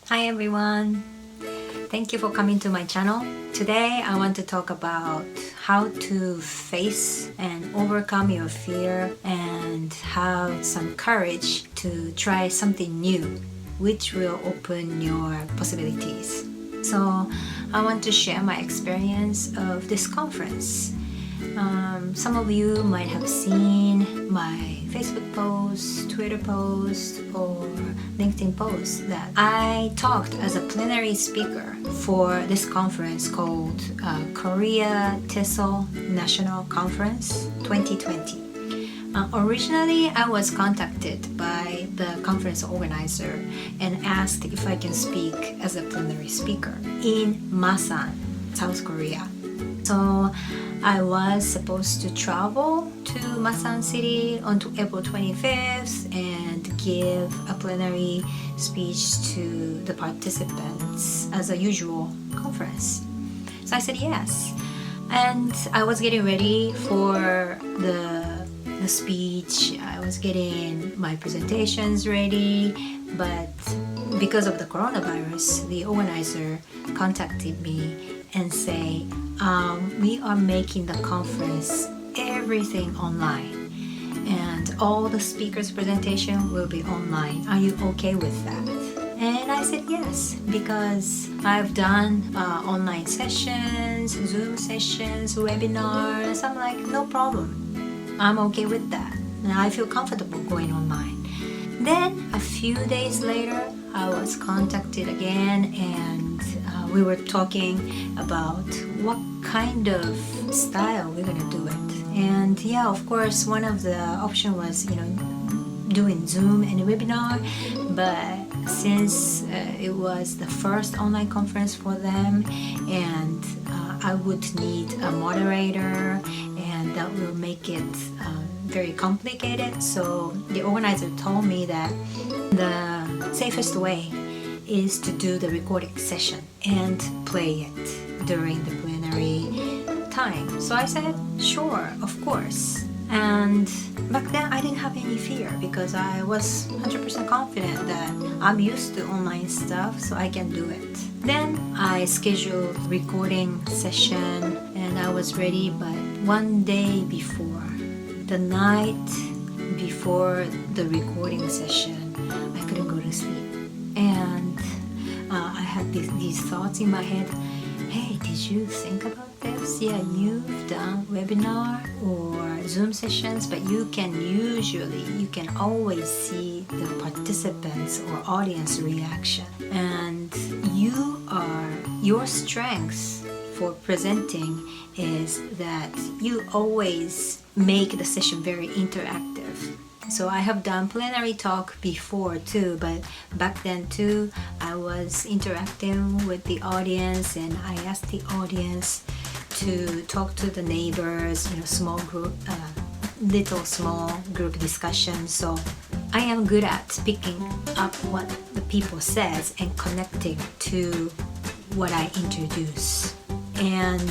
Hi everyone! Thank you for coming to my channel. Today I want to talk about how to face and overcome your fear and have some courage to try something new which will open your possibilities. So I want to share my experience of this conference. Some of you might have seen my Facebook post, Twitter post, or LinkedIn post that I talked as a plenary speaker for this conference called Korea TESOL National Conference 2020. Originally, I was contacted by the conference organizer and asked if I can speak as a plenary speaker in Masan, South Korea. So I was supposed to travel to Masan City on April 25th and give a plenary speech to the participants as a usual conference. So I said yes. And I was getting ready for the speech. I was getting my presentations ready, but because of the coronavirus, the organizer contacted me and say, we are making the conference everything online and all the speakers' presentation will be online. Are you okay with that? And I said yes, because I've done online sessions, Zoom sessions, webinars. I'm like, no problem. I'm okay with that. And I feel comfortable going online. Then a few days later, I was contacted again and we were talking about what kind of style we're gonna do it. And yeah, of course, one of the option was, doing Zoom and a webinar, but since it was the first online conference for them and I would need a moderator and that will make it very complicated, so the organizer told me that the safest way is to do the recording session and play it during the plenary time. So I said, sure, of course. And back then I didn't have any fear because I was 100% confident that I'm used to online stuff, so I can do it. Then I scheduled recording session and I was ready, but one day before, the night before the recording session, I couldn't go to sleep. And I had these thoughts in my head. Hey, did you think about this? Yeah, you've done webinar or Zoom sessions, but you can always see the participants or audience reaction. And your strength for presenting is that you always make the session very interactive. So I have done plenary talk before too, but back then too, I was interacting with the audience and I asked the audience to talk to the neighbors, small group discussion. So I am good at picking up what the people says and connecting to what I introduce and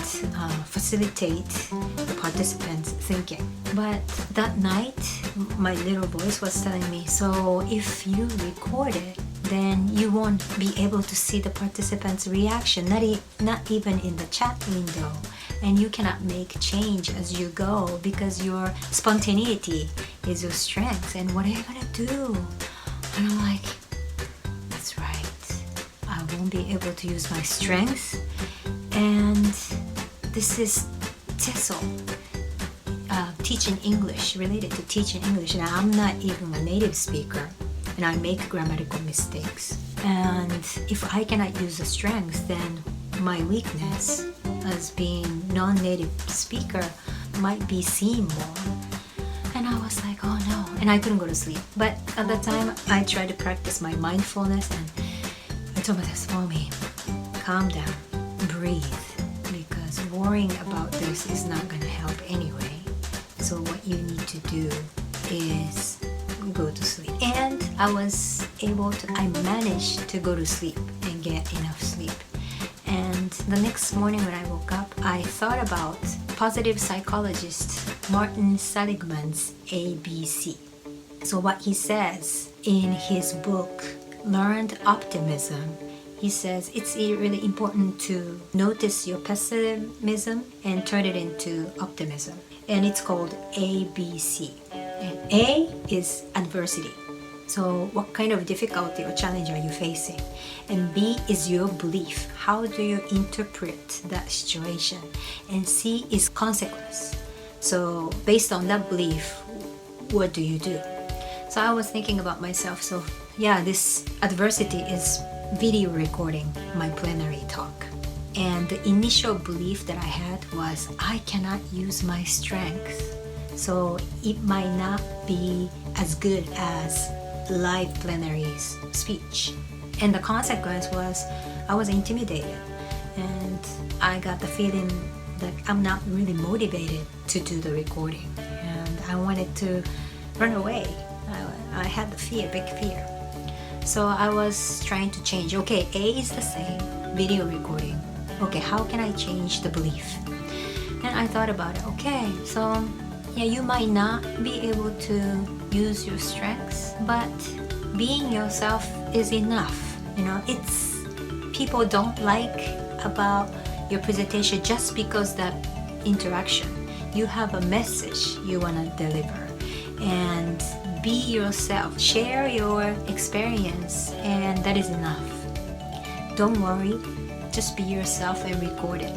facilitate the participants' thinking. But that night, my little voice was telling me, so if you record it, then you won't be able to see the participants' reaction, not even in the chat window. And you cannot make change as you go because your spontaneity is your strength. And what are you gonna do? And I'm like, that's right. I won't be able to use my strength. And this is TESOL, teaching English, related to teaching English. And I'm not even a native speaker. And I make grammatical mistakes. And if I cannot use the strength, then my weakness as being non-native speaker might be seen more. And I was like, oh no. And I couldn't go to sleep. But at that time, I tried to practice my mindfulness and I told myself, Mommy, calm down, breathe, because worrying about this is not going to help anyway. So what you need to do is go to sleep. And I managed to go to sleep and get enough sleep. And the next morning when I woke up, I thought about positive psychologist Martin Seligman's ABC. So what he says in his book, learned optimism. He says it's really important to notice your pessimism and turn it into optimism. And it's called ABC. And A is adversity. So what kind of difficulty or challenge are you facing? And B is your belief. How do you interpret that situation? And C is consequence. So based on that belief, what do you do? So I was thinking about myself. So yeah, this adversity is video recording my plenary talk. And the initial belief that I had was I cannot use my strength. So it might not be as good as live plenary speech. And the consequence was I was intimidated and I got the feeling that I'm not really motivated to do the recording and I wanted to run away. I had the fear, big fear. So I was trying to change. Okay, A is the same, video recording. Okay, how can I change the belief? And I thought about it. Okay, so yeah, you might not be able to use your strengths, but being yourself is enough. You know, it's people don't like about your presentation just because that interaction. You have a message you want to deliver, and be yourself, share your experience, and that is enough. Don't worry, just be yourself and record it.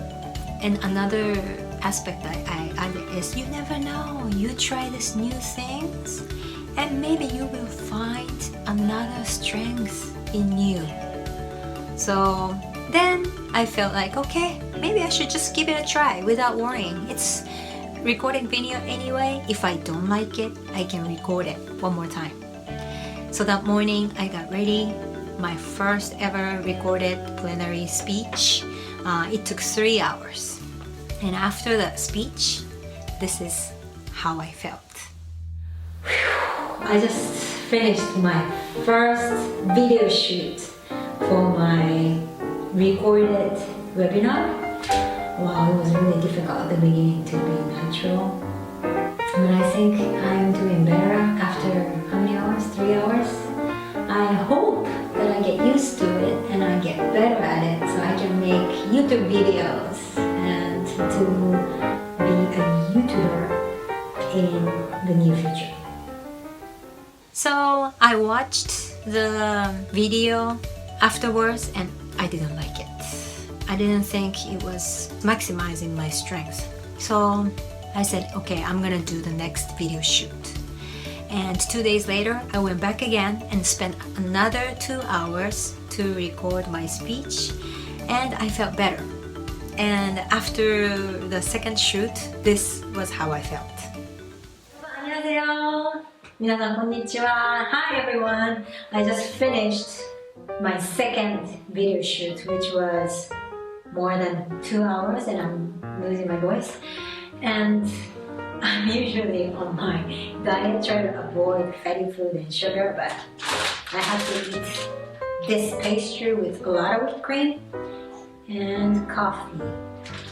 And another aspect I added is you never know, you try these new things and maybe you will find another strength in you. So then I felt like, okay, maybe I should just give it a try without worrying. It's recording video anyway. If I don't like it, I can record it one more time. So that morning I got ready, my first ever recorded plenary speech. It took 3 hours. And after that speech, this is how I felt. I just finished my first video shoot for my recorded webinar. Wow, it was really difficult at the beginning to be natural. But I think I'm doing better after how many hours? 3 hours? I hope that I get used to it and I get better at it so I can make YouTube videos and to be a YouTuber in the near future. So I watched the video afterwards and I didn't like it. I didn't think it was maximizing my strength. So I said, okay, I'm gonna do the next video shoot. And 2 days later, I went back again and spent another 2 hours to record my speech, and I felt better. And after the second shoot, this was how I felt. 안녕하세요. 皆さんこんにちは. Hi everyone. I just finished my second video shoot, which was more than 2 hours, and I'm losing my voice. And I'm usually on my diet, try to avoid fatty food and sugar, but I have to eat this pastry with a lot of whipped cream and coffee.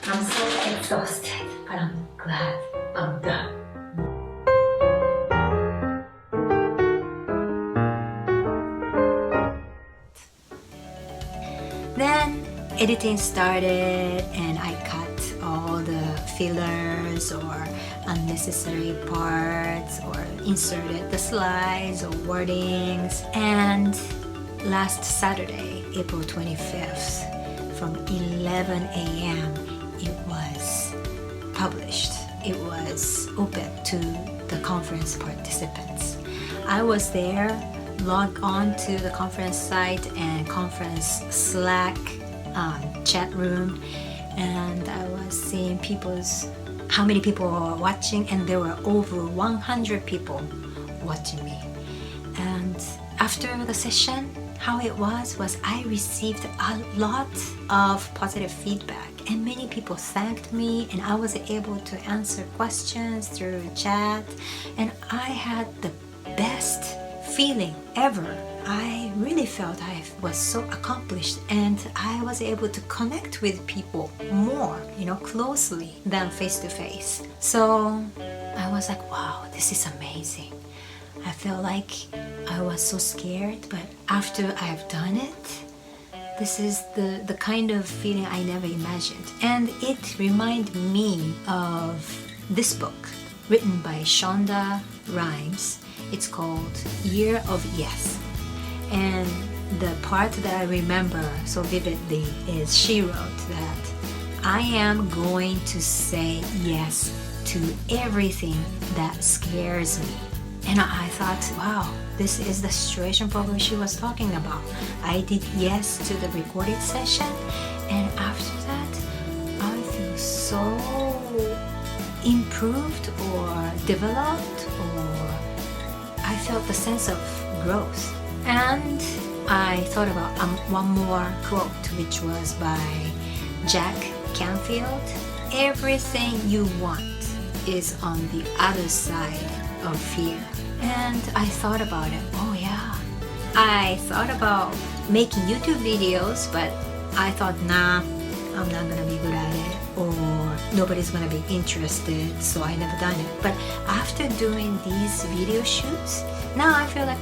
I'm so exhausted, but I'm glad I'm done. Then editing started and I cut all the fillers or unnecessary parts or inserted the slides or wordings. And last Saturday, April 25th, from 11 a.m. it was published. It was open to the conference participants. I was there, logged on to the conference site and conference Slack chat room, and I was seeing how many people were watching, and there were over 100 people watching me. And after the session, how it was I received a lot of positive feedback and many people thanked me, and I was able to answer questions through chat, and I had the best feeling ever. I really felt I was so accomplished and I was able to connect with people more, closely than face to face. So I was like, wow, this is amazing. I feel like I was so scared, but after I've done it, this is the kind of feeling I never imagined. And it reminded me of this book written by Shonda Rhimes. It's called Year of Yes. And the part that I remember so vividly is she wrote that I am going to say yes to everything that scares me. And I thought, wow, this is the situation probably she was talking about. I did yes to the recorded session, and after that, I feel so improved or developed, or I felt the sense of growth. And I thought about one more quote, which was by Jack Canfield. Everything you want is on the other side of fear. And I thought about it. Oh yeah, I thought about making YouTube videos, but I thought, nah, I'm not gonna be good at it, or nobody's gonna be interested, so I never done it. But after doing these video shoots, now I feel like,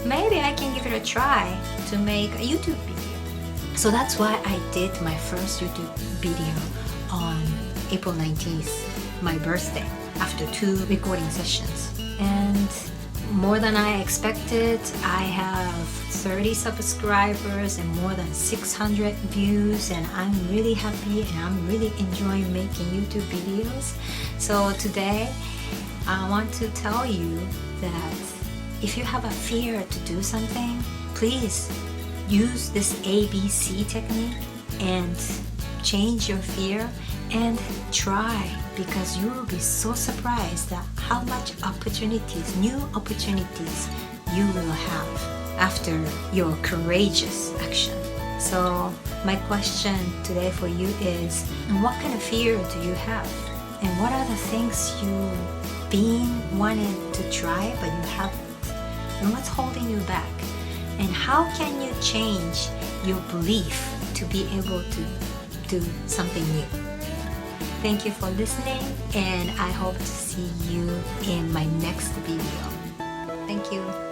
maybe I can give it a try to make a YouTube video. So that's why I did my first YouTube video on April 19th, my birthday, after 2 recording sessions. And more than I expected, I have 30 subscribers and more than 600 views, and I'm really happy and I'm really enjoying making YouTube videos. So today I want to tell you that if you have a fear to do something, please use this ABC technique and change your fear and try, because you will be so surprised at how much opportunities, new opportunities you will have after your courageous action. So my question today for you is, what kind of fear do you have? And what are the things you've been wanting to try but you haven't? And what's holding you back? And how can you change your belief to be able to do something new? Thank you for listening, and I hope to see you in my next video. Thank you.